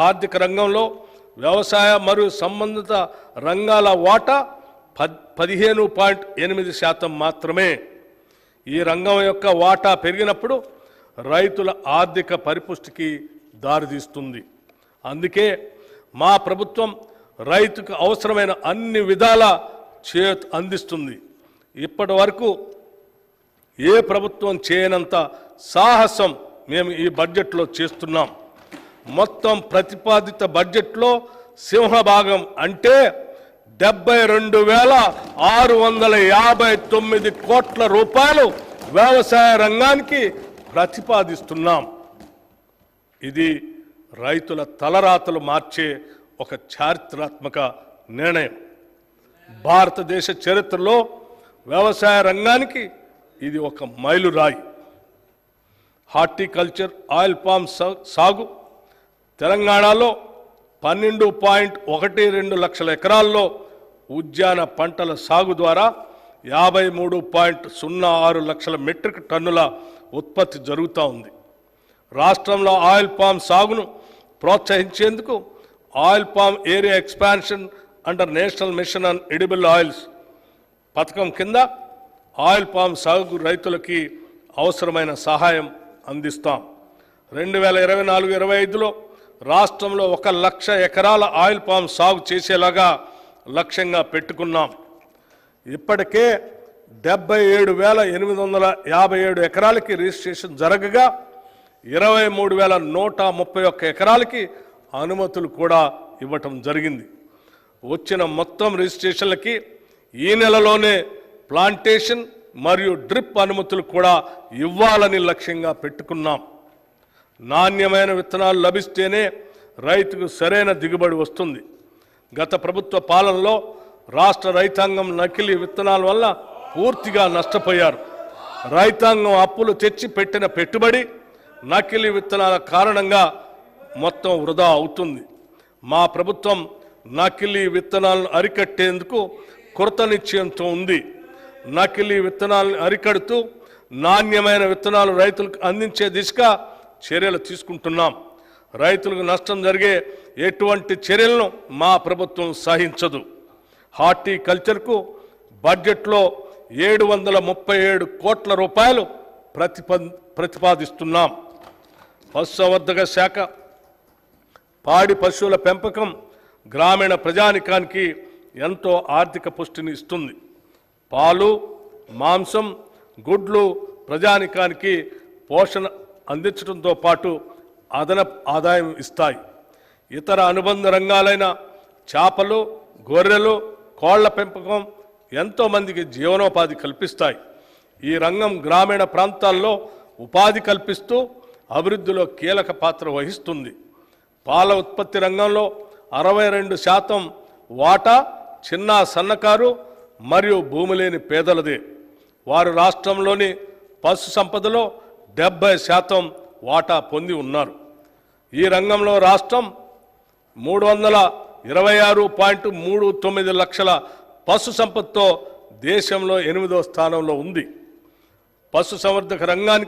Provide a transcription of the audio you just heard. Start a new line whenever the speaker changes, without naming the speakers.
ఆర్థిక రంగంలో వ్యవసాయ మరియు సంబంధిత రంగాల వాటా 15.8% మాత్రమే. ఈ రంగం యొక్క వాటా పెరిగినప్పుడు రైతుల ఆర్థిక పరిపుష్టికి దారితీస్తుంది. అందుకే మా ప్రభుత్వం రైతుకు అవసరమైన అన్ని విధాల చేయూత అందిస్తుంది. ఇప్పటి వరకు ఏ ప్రభుత్వం చేయనంత సాహసం మేము ఈ బడ్జెట్లో చేస్తున్నాం. మొత్తం ప్రతిపాదిత బడ్జెట్లో సింహభాగం అంటే 72,659 కోట్ల రూపాయలు వ్యవసాయ రంగానికి ప్రతిపాదిస్తున్నాం. ఇది రైతుల తలరాతలు మార్చే ఒక చారిత్రాత్మక నిర్ణయం. భారతదేశ చరిత్రలో వ్యవసాయ రంగానికి ఇది ఒక మైలురాయి. హార్టికల్చర్ ఆయిల్ పామ్ సాగు తెలంగాణలో 12.12 లక్షల ఎకరాల్లో, ఉద్యాన పంటల సాగు ద్వారా 53.06 లక్షల మెట్రిక్ టన్నుల ఉత్పత్తి జరుగుతూ ఉంది. రాష్ట్రంలో ఆయిల్ పామ్ సాగును ప్రోత్సహించేందుకు oil palm area expansion under national mission on edible oils పథకం కింద ఆయిల్ పామ్ సాగు రైతులకి అవసరమైన సహాయం అందిస్తాం. 2024-25లో రాష్ట్రంలో 1 లక్ష ఎకరాల ఆయిల్ పామ్ సాగు చేసేలాగా లక్ష్యంగా పెట్టుకున్నాం. ఇప్పటికే 77,857 ఎకరాలకి రిజిస్ట్రేషన్ జరగగా 23,131 ఎకరాలకి అనుమతులు కూడా ఇవ్వటం జరిగింది. వచ్చిన మొత్తం రిజిస్ట్రేషన్లకి ఈ నెలలోనే ప్లాంటేషన్ మరియు డ్రిప్ అనుమతులు కూడా ఇవ్వాలని లక్ష్యంగా పెట్టుకున్నాం. నాణ్యమైన విత్తనాలు లభిస్తేనే రైతుకు సరైన దిగుబడి వస్తుంది. గత ప్రభుత్వ పాలనలో రాష్ట్ర రైతాంగం నకిలీ విత్తనాల వల్ల పూర్తిగా నష్టపోయారు. రైతాంగం అప్పులు తెచ్చి పెట్టిన పెట్టుబడి నకిలీ విత్తనాల కారణంగా మొత్తం వృధా అవుతుంది. మా ప్రభుత్వం నకిలీ విత్తనాలను అరికట్టేందుకు కృత నిశ్చయంతో ఉంది. నకిలీ విత్తనాలను అరికడుతూ నాణ్యమైన విత్తనాలు రైతులకు అందించే దిశగా చర్యలు తీసుకుంటున్నాం. రైతులకు నష్టం జరిగే ఎటువంటి చర్యలను మా ప్రభుత్వం సహించదు. హార్టికల్చర్కు బడ్జెట్లో 737 కోట్ల రూపాయలు ప్రతిపాదిస్తున్నాం. పశుసంవర్ధక శాఖ, పాడి పశువుల పెంపకం గ్రామీణ ప్రజానికానికి ఎంతో ఆర్థిక పుష్టిని ఇస్తుంది. పాలు, మాంసం, గుడ్లు ప్రజానికానికి పోషణ అందించడంతో పాటు అదనపు ఆదాయం ఇస్తాయి. ఇతర అనుబంధ రంగాలైన చేపలు, గొర్రెలు, కోళ్ల పెంపకం ఎంతోమందికి జీవనోపాధి కల్పిస్తాయి. ఈ రంగం గ్రామీణ ప్రాంతాల్లో ఉపాధి కల్పిస్తూ అభివృద్ధిలో కీలక పాత్ర వహిస్తుంది. పాల ఉత్పత్తి రంగంలో 62% వాటా చిన్న సన్నకారు మరియు భూమి లేని పేదలదే. వారు రాష్ట్రంలోని పశు సంపదలో 70% వాటా పొంది ఉన్నారు. ఈ రంగంలో రాష్ట్రం 326.39 లక్షల పశు సంపదతో దేశంలో 8వ స్థానంలో ఉంది. పశుసంవర్ధక రంగానికి